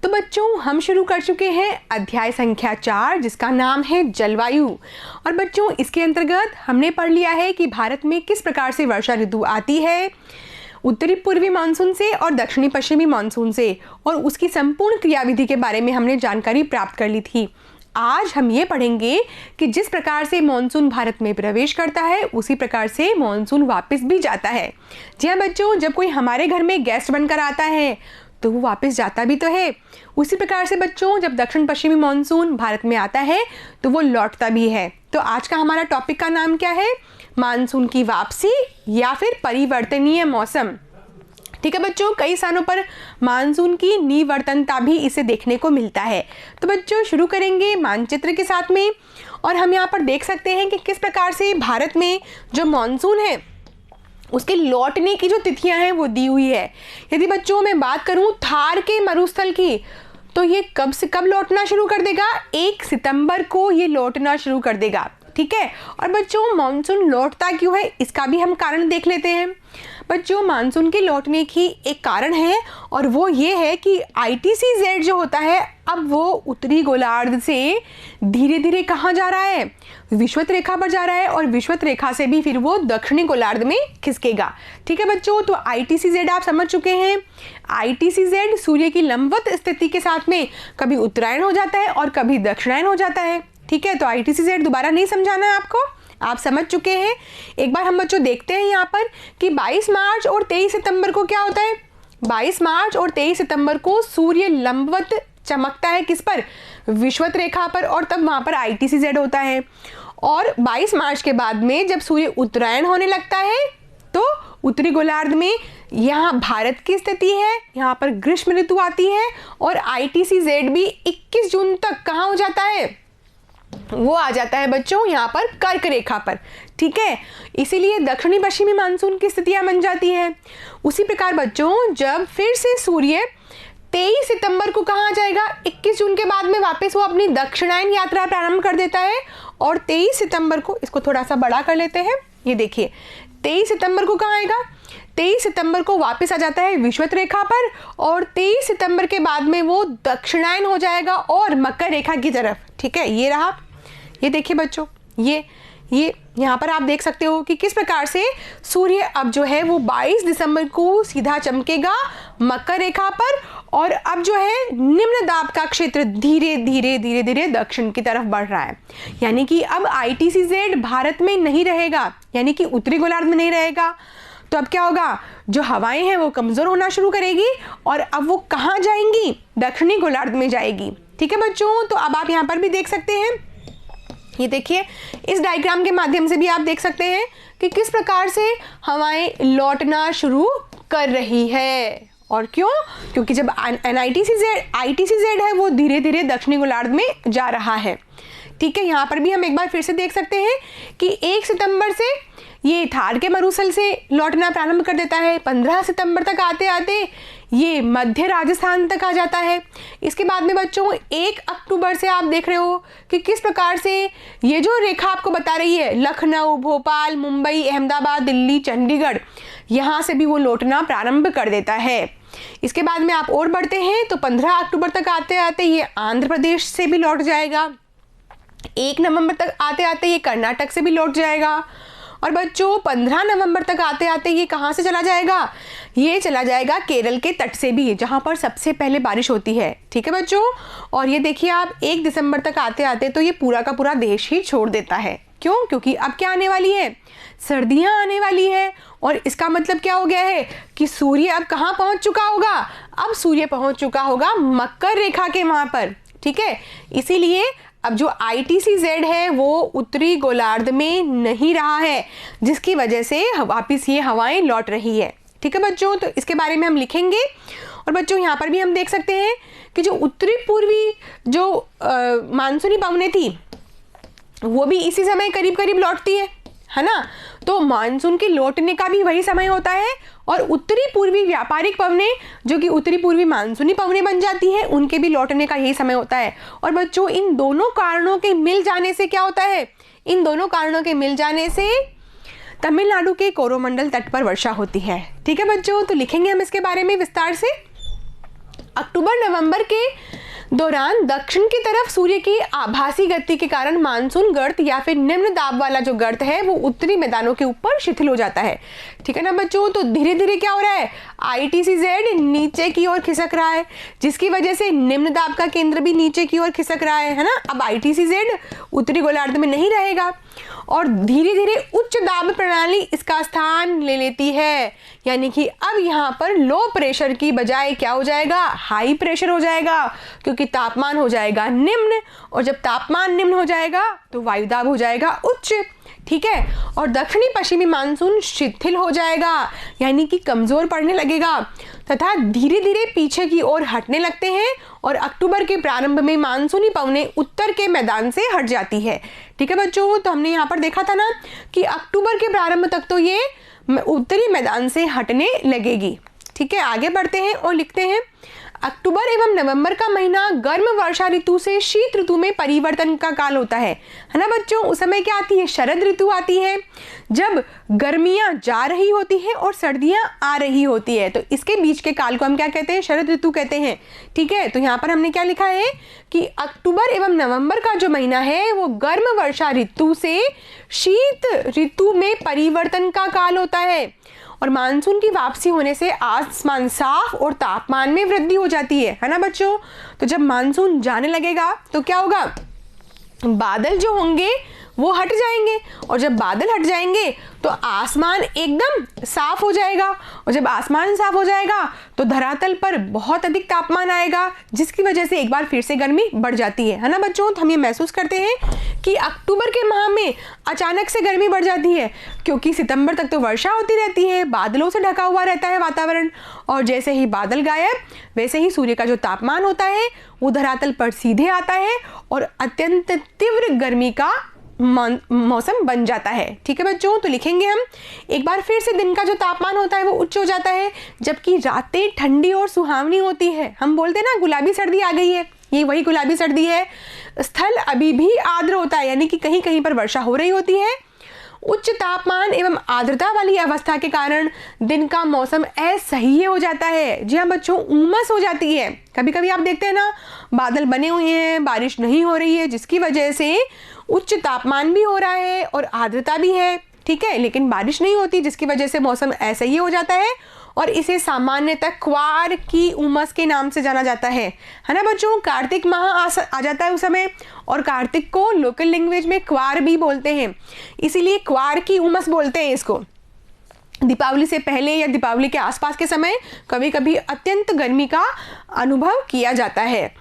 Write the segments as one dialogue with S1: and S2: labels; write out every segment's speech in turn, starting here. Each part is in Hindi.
S1: तो बच्चों हम शुरू कर चुके हैं अध्याय संख्या 4 जिसका नाम है जलवायु। और बच्चों इसके अंतर्गत हमने पढ़ लिया है कि भारत में किस प्रकार से वर्षा ऋतु आती है, उत्तरी पूर्वी मानसून से और दक्षिणी पश्चिमी मानसून से, और उसकी संपूर्ण क्रियाविधि के बारे में हमने जानकारी प्राप्त कर ली थी। आज हम ये पढ़ेंगे कि जिस प्रकार से मानसून भारत में प्रवेश करता है उसी प्रकार से मानसून वापस भी जाता है। जी हाँ बच्चों, जब कोई हमारे घर में गेस्ट बनकर आता है तो वो वापस जाता भी तो है। उसी प्रकार से बच्चों जब दक्षिण पश्चिमी मानसून भारत में आता है तो वो लौटता भी है। तो आज का हमारा टॉपिक का नाम क्या है? मानसून की वापसी या फिर परिवर्तनीय मौसम। ठीक है बच्चों, कई स्थानों पर मानसून की निवर्तनता भी इसे देखने को मिलता है। तो बच्चों शुरू करेंगे मानचित्र के साथ में, और हम यहाँ पर देख सकते हैं कि किस प्रकार से भारत में जो मानसून है उसके लौटने की जो तिथियां हैं वो दी हुई है। यदि बच्चों मैं बात करूं थार के मरुस्थल की, तो ये कब से कब लौटना शुरू कर देगा? 1 सितंबर को ये लौटना शुरू कर देगा। ठीक है, और बच्चों मानसून लौटता क्यों है इसका भी हम कारण देख लेते हैं। बच्चों मानसून के लौटने की एक कारण है और वो ये है कि ITCZ जो होता है अब वो उत्तरी गोलार्ध से धीरे धीरे कहाँ जा रहा है? विषुवत रेखा पर जा रहा है, और विषुवत रेखा से भी फिर वो दक्षिणी गोलार्ध में खिसकेगा। ठीक है बच्चों, तो ITCZ आप समझ चुके हैं। ITCZ सूर्य की लंबवत स्थिति के साथ में कभी उत्तरायण हो जाता है और कभी दक्षिणायन हो जाता है। ठीक है, तो ITCZ दोबारा नहीं समझाना है आपको, आप समझ चुके हैं। एक बार हम बच्चों देखते हैं यहाँ पर कि 22 मार्च और 23 सितंबर को क्या होता है? 22 मार्च और 23 सितंबर को सूर्य लंबवत चमकता है किस पर? विषुवत रेखा पर, और तब वहाँ पर ITCZ होता है। और 22 मार्च के बाद में जब सूर्य उत्तरायण होने लगता है तो उत्तरी गोलार्ध में यहाँ भारत की स्थिति है, यहाँ पर ग्रीष्म ऋतु आती है, और ITCZ भी 21 जून तक कहाँ हो जाता है? वो आ जाता है बच्चों यहाँ पर कर्क रेखा पर। ठीक है, इसीलिए दक्षिणी पश्चिमी मानसून की स्थितियां बन जाती है। उसी प्रकार बच्चों जब फिर से सूर्य 23 सितंबर को कहाँ जाएगा? 21 जून के बाद में वापस वो अपनी दक्षिणायन यात्रा प्रारंभ कर देता है, और 23 सितंबर को, इसको थोड़ा सा बड़ा कर लेते हैं, ये देखिए 23 सितंबर को कहाँ आएगा? 23 सितंबर को वापस आ जाता है विषुवत रेखा पर, और 23 सितंबर के बाद में वो दक्षिणायन हो जाएगा और मकर रेखा की तरफ। ठीक है, ये रहा, ये देखिए बच्चों, ये यहाँ पर आप देख सकते हो कि किस प्रकार से सूर्य अब जो है वो 22 दिसंबर को सीधा चमकेगा मकर रेखा पर, और अब जो है निम्न दाब का क्षेत्र धीरे धीरे दक्षिण की तरफ बढ़ रहा है। यानी कि अब ITCZ भारत में नहीं रहेगा, यानी कि उत्तरी गोलार्ध में नहीं रहेगा। तो अब क्या होगा? जो हवाएं हैं वो कमजोर होना शुरू करेगी, और अब वो कहाँ जाएंगी? दक्षिणी गोलार्ध में जाएगी। ठीक है बच्चों, तो अब आप यहाँ पर भी देख सकते हैं, ये देखिए इस डायग्राम के माध्यम से भी आप देख सकते हैं कि किस प्रकार से हवाएं लौटना शुरू कर रही है। और क्यों? क्योंकि जब ITCZ है वो धीरे धीरे दक्षिणी गोलार्ध में जा रहा है। ठीक है, यहाँ पर भी हम एक बार फिर से देख सकते हैं कि 1 सितंबर से ये थार के मरुस्थल से लौटना प्रारंभ कर देता है। 15 सितंबर तक आते आते ये मध्य राजस्थान तक आ जाता है। इसके बाद में बच्चों 1 अक्टूबर से आप देख रहे हो कि किस प्रकार से ये जो रेखा आपको बता रही है लखनऊ, भोपाल, मुंबई, अहमदाबाद, दिल्ली, चंडीगढ़, यहाँ से भी वो लौटना प्रारंभ कर देता है। इसके बाद में आप और बढ़ते हैं तो 15 अक्टूबर तक आते आते ये आंध्र प्रदेश से भी लौट जाएगा। 1 नवंबर तक आते आते ये कर्नाटक से भी लौट जाएगा। और बच्चों 15 नवंबर तक आते आते ये कहाँ से चला जाएगा? ये चला जाएगा केरल के तट से भी, जहाँ पर सबसे पहले बारिश होती है। ठीक है बच्चों, और ये देखिए आप 1 दिसंबर तक आते आते तो ये पूरा का पूरा देश ही छोड़ देता है। क्यों? क्योंकि अब क्या आने वाली है? सर्दियाँ आने वाली है, और इसका मतलब क्या हो गया है कि सूर्य अब कहाँ पहुँच चुका होगा? अब सूर्य पहुँच चुका होगा मकर रेखा के वहाँ पर। ठीक है, इसीलिए अब जो ITCZ है वो उत्तरी गोलार्ध में नहीं रहा है, जिसकी वजह से वापिस ये हवाएं लौट रही है। ठीक है बच्चों, तो इसके बारे में हम लिखेंगे। और बच्चों यहाँ पर भी हम देख सकते हैं कि जो उत्तरी पूर्वी जो मानसूनी पवनें थी वो भी इसी समय करीब करीब लौटती है ना? तो मानसून के लौटने का भी वही समय होता है, और उत्तरी पूर्वी व्यापारिक पवनें जो कि उत्तरी पूर्वी मानसूनी पवनें बन जाती हैं उनके भी लौटने का यही समय होता है। और बच्चों इन दोनों कारणों के मिल जाने से क्या होता है? इन दोनों कारणों के मिल जाने से तमिलनाडु के कोरोमंडल तट पर वर्षा होती है। ठीक है बच्चों, तो लिखेंगे हम इसके बारे में विस्तार से। अक्टूबर नवंबर के दौरान दक्षिण की तरफ सूर्य की आभासी गति के कारण मानसून गर्त या फिर निम्न दाब वाला जो गर्त है वो उत्तरी मैदानों के ऊपर शिथिल हो जाता है। ठीक है ना बच्चों, तो धीरे धीरे क्या हो रहा है, ITCZ नीचे की ओर खिसक रहा है, जिसकी वजह से निम्न दाब का केंद्र भी नीचे की ओर खिसक रहा है ना। अब ITCZ उत्तरी गोलार्ध में नहीं रहेगा और धीरे धीरे उच्च दाब प्रणाली इसका स्थान ले लेती है, यानी कि अब यहाँ पर लो प्रेशर की बजाय क्या हो जाएगा, हाई प्रेशर हो जाएगा, क्योंकि तापमान हो जाएगा निम्न, और जब तापमान निम्न हो जाएगा तो वायुदाब हो जाएगा उच्च। ठीक है, और दक्षिणी पश्चिमी मानसून शिथिल हो जाएगा, यानी कि कमजोर पड़ने लगेगा तथा धीरे धीरे पीछे की ओर हटने लगते हैं और अक्टूबर के प्रारंभ में मानसूनी पवनें उत्तर के मैदान से हट जाती है। ठीक है बच्चों, तो हमने यहाँ पर देखा था ना कि अक्टूबर के प्रारंभ तक तो ये उत्तरी मैदान से हटने लगेगी। ठीक है, आगे बढ़ते हैं और लिखते हैं, अक्टूबर एवं नवंबर का महीना गर्म वर्षा ऋतु से शीत ऋतु में परिवर्तन का काल होता है ना बच्चों। उस समय क्या आती है, शरद ऋतु आती है, जब गर्मियां जा रही होती है और सर्दियां आ रही होती है, तो इसके बीच के काल को हम क्या कहते हैं, शरद ऋतु कहते हैं। ठीक है, तो यहाँ पर हमने क्या लिखा है कि अक्टूबर एवं नवंबर का जो महीना है वो गर्म वर्षा ऋतु से शीत ऋतु में परिवर्तन का काल होता है और मानसून की वापसी होने से आसमान साफ और तापमान में वृद्धि हो जाती है ना बच्चों। तो जब मानसून जाने लगेगा तो क्या होगा, बादल जो होंगे वो हट जाएंगे और जब बादल हट जाएंगे तो आसमान एकदम साफ हो जाएगा और जब आसमान साफ हो जाएगा तो धरातल पर बहुत अधिक तापमान आएगा, जिसकी वजह से एक बार फिर से गर्मी बढ़ जाती है ना बच्चों। तो हम ये महसूस करते हैं कि अक्टूबर के माह में अचानक से गर्मी बढ़ जाती है, क्योंकि सितंबर तक तो वर्षा होती रहती है, बादलों से ढका हुआ रहता है वातावरण, और जैसे ही बादल गायब वैसे ही सूर्य का जो तापमान होता है वो धरातल पर सीधे आता है और अत्यंत तीव्र गर्मी का मौसम बन जाता है। ठीक है बच्चों, तो लिखेंगे हम, एक बार फिर से दिन का जो तापमान होता है वो उच्च हो जाता है, जबकि रातें ठंडी और सुहावनी होती है। हम बोलते हैं ना गुलाबी सर्दी आ गई है, ये वही गुलाबी सर्दी है। स्थल अभी भी आर्द्र होता है, यानी कि कहीं कहीं पर वर्षा हो रही होती है। उच्च तापमान एवं आर्द्रता वाली अवस्था के कारण दिन का मौसम असह्य हो जाता है। जी हाँ बच्चों, उमस हो जाती है। कभी कभी आप देखते हैं ना, बादल बने हुए हैं, बारिश नहीं हो रही है, जिसकी वजह से उच्च तापमान भी हो रहा है और आर्द्रता भी है। ठीक है, लेकिन बारिश नहीं होती, जिसकी वजह से मौसम असह्य हो जाता है और इसे सामान्यतः क्वार की उमस के नाम से जाना जाता है ना बच्चों। कार्तिक माह आ जाता है उस समय, और कार्तिक को लोकल लैंग्वेज में क्वार भी बोलते हैं, इसीलिए क्वार की उमस बोलते हैं इसको। दीपावली से पहले या दीपावली के आसपास के समय कभी कभी अत्यंत गर्मी का अनुभव किया जाता है।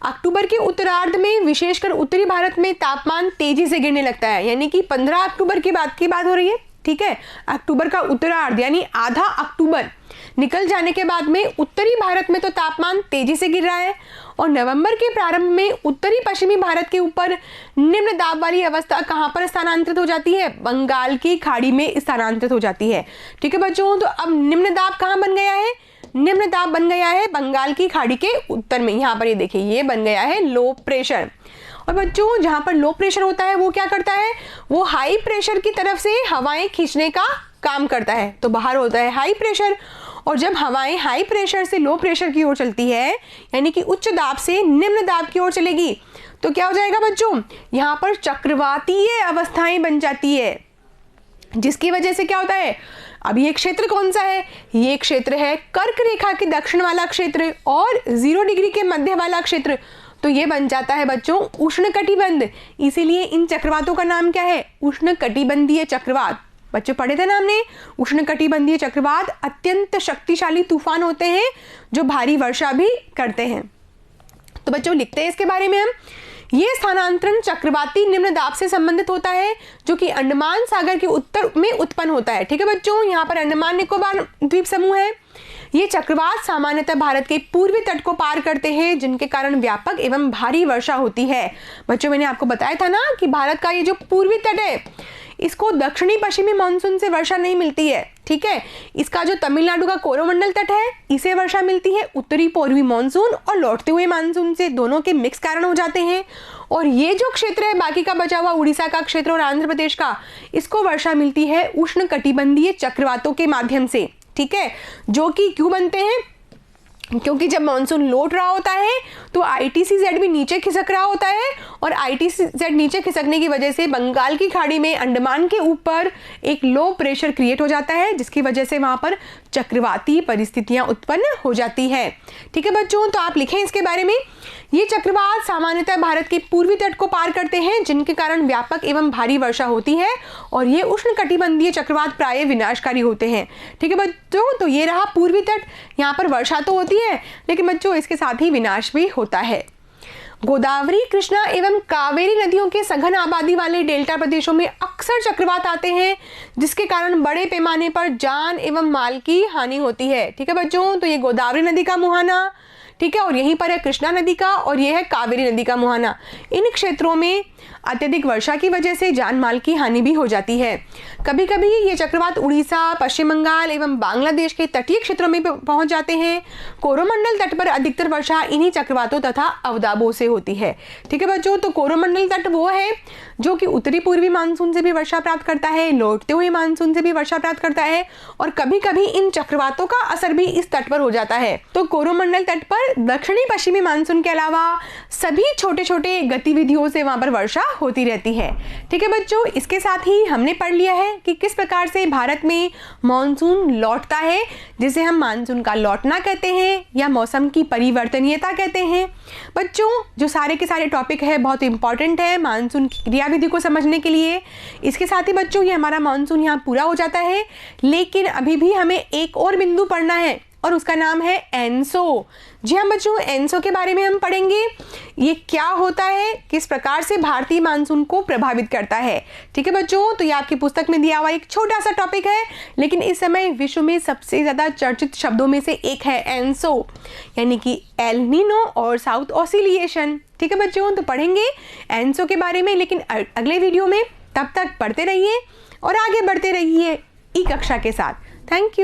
S1: अक्टूबर के उत्तरार्ध में विशेषकर उत्तरी भारत में तापमान तेजी से गिरने लगता है, यानी कि 15 अक्टूबर की बात हो रही है। ठीक है, अक्टूबर का उत्तरार्ध यानी आधा अक्टूबर निकल जाने के बाद में उत्तरी भारत में तो तापमान तेजी से गिर रहा है और नवंबर के प्रारंभ में उत्तरी पश्चिमी भारत के ऊपर निम्न दाब वाली अवस्था कहां पर स्थानांतरित हो जाती है, बंगाल की खाड़ी में स्थानांतरित हो जाती है। ठीक है बच्चों, तो अब निम्न दाब कहां बन गया है, निम्न दाब बन गया है बंगाल की खाड़ी के उत्तर में। यहाँ पर ये देखिए, ये बन गया है लो प्रेशर। और बच्चों, जहां पर लो प्रेशर होता है वो क्या करता है, वो हाई प्रेशर की तरफ से हवाएं खींचने का काम करता है। तो बाहर होता है हाई प्रेशर, और जब हवाएं हाई प्रेशर से लो प्रेशर की ओर चलती है, यानी कि उच्च दाब से निम्न दाब की ओर चलेगी, तो क्या हो जाएगा बच्चों, यहाँ पर चक्रवातीय अवस्थाएं बन जाती है, जिसकी वजह से क्या होता है, अब ये क्षेत्र कौन सा है, ये क्षेत्र है कर्क रेखा के दक्षिण वाला क्षेत्र और 0 डिग्री के मध्य वाला क्षेत्र। तो ये बन जाता है बच्चों उष्णकटिबंध, इसीलिए इन चक्रवातों का नाम क्या है, उष्णकटिबंधीय चक्रवात। बच्चों पढ़े थे ना हमने, उष्णकटिबंधीय चक्रवात अत्यंत शक्तिशाली तूफान होते हैं जो भारी वर्षा भी करते हैं। तो बच्चों लिखते हैं इसके बारे में हम, ये स्थानांतरण चक्रवाती निम्न दाब से संबंधित होता है जो कि अंडमान सागर के उत्तर में उत्पन्न होता है। ठीक है बच्चों, यहाँ पर अंडमान निकोबार द्वीप समूह है। ये चक्रवात सामान्यतः भारत के पूर्वी तट को पार करते हैं, जिनके कारण व्यापक एवं भारी वर्षा होती है। बच्चों मैंने आपको बताया था ना कि भारत का ये जो पूर्वी तट है, इसको दक्षिणी पश्चिमी मानसून से वर्षा नहीं मिलती है। ठीक है, इसका जो तमिलनाडु का कोरोमंडल तट है, इसे वर्षा मिलती है उत्तरी पूर्वी मानसून और लौटते हुए मानसून से, दोनों के मिक्स कारण हो जाते हैं। और ये जो क्षेत्र है बाकी का बचा हुआ उड़ीसा का क्षेत्र और आंध्र प्रदेश का, इसको वर्षा मिलती है उष्णकटिबंधीय चक्रवातों के माध्यम से। ठीक है, जो कि क्यों बनते हैं, क्योंकि जब मानसून लौट रहा होता है तो ITCZ भी नीचे खिसक रहा होता है, और ITCZ नीचे खिसकने की वजह से बंगाल की खाड़ी में अंडमान के ऊपर एक लो प्रेशर क्रिएट हो जाता है, जिसकी वजह से वहाँ पर चक्रवाती परिस्थितियाँ उत्पन्न हो जाती है। ठीक है बच्चों, तो आप लिखें इसके बारे में। ये चक्रवात सामान्यतः भारत के पूर्वी तट को पार करते हैं, जिनके कारण व्यापक एवं भारी वर्षा होती है, और ये उष्णकटिबंधीय चक्रवात प्राय विनाशकारी होते हैं। ठीक है बच्चों, तो ये रहा पूर्वी तट, यहाँ पर वर्षा तो होती है लेकिन बच्चों इसके साथ ही विनाश भी होता है। गोदावरी, कृष्णा एवं कावेरी नदियों के सघन आबादी वाले डेल्टा प्रदेशों में अक्सर चक्रवात आते हैं, जिसके कारण बड़े पैमाने पर जान एवं माल की हानि होती है। ठीक है बच्चों, तो ये गोदावरी नदी का मुहाना, ठीक है, और यहीं पर है कृष्णा नदी का, और यह है कावेरी नदी का मुहाना। इन क्षेत्रों में अत्यधिक वर्षा की वजह से जान माल की हानि भी हो जाती है। कभी कभी ये चक्रवात उड़ीसा, पश्चिम बंगाल एवं बांग्लादेश के तटीय क्षेत्रों में पहुंच जाते हैं। कोरोमंडल तट पर अधिकतर वर्षा इन्हीं चक्रवातों तथा अवदाबों से होती है। ठीक है बच्चों, तो कोरोमंडल तट वो है जो कि उत्तरी पूर्वी मानसून से भी वर्षा प्राप्त करता है, लौटते हुए मानसून से भी वर्षा प्राप्त करता है, और कभी कभी इन चक्रवातों का असर भी इस तट पर हो जाता है। तो कोरोमंडल तट पर दक्षिणी पश्चिमी मानसून के अलावा सभी छोटे छोटे गतिविधियों से वहां पर वर्षा होती रहती है। ठीक है बच्चों, इसके साथ ही हमने पढ़ लिया है कि किस प्रकार से भारत में मानसून लौटता है, जिसे हम मानसून का लौटना कहते हैं या मौसम की परिवर्तनीयता कहते हैं। बच्चों, जो सारे के सारे टॉपिक है बहुत इंपॉर्टेंट है मानसून की क्रियाविधि को समझने के लिए। इसके साथ ही बच्चों ये हमारा मानसून यहाँ पूरा हो जाता है, लेकिन अभी भी हमें एक और बिंदु पढ़ना है, और उसका नाम है एनसो। जी हाँ बच्चों, एनसो के बारे में हम पढ़ेंगे। ये क्या होता है, किस प्रकार से भारतीय मानसून को प्रभावित करता है। ठीक है बच्चों, तो ये आपकी पुस्तक में दिया हुआ एक छोटा सा टॉपिक है, लेकिन इस समय विश्व में सबसे ज़्यादा चर्चित शब्दों में से एक है एनसो, यानी कि एल नीनो और साउथ ऑसिलिएशन। ठीक है बच्चों, तो पढ़ेंगे एनसो के बारे में, लेकिन अगले वीडियो में। तब तक पढ़ते रहिए और आगे बढ़ते रहिए ई कक्षा के साथ। Thank you.